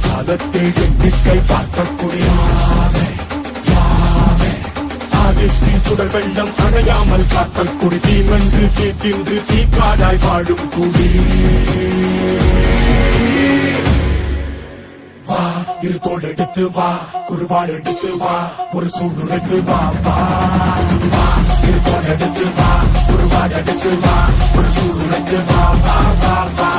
காலத்தை எண்ணிக்கை பார்க்கக்கூடிய சுடர் வெள்ளம் அணையாமல் காத்தல் குடி தீமென்று தீத்தின்று தீக்காடாய் வாழும் குடி வா இரு தோல் எடுத்து வா குருவாள் எடுத்து வா ஒரு சூழ்நிலைத்து வா வா வா இரு தோல் எடுத்து வா குருவாள் எடுத்து வா ஒரு சூழ்நிலைத்து வா வா வா வா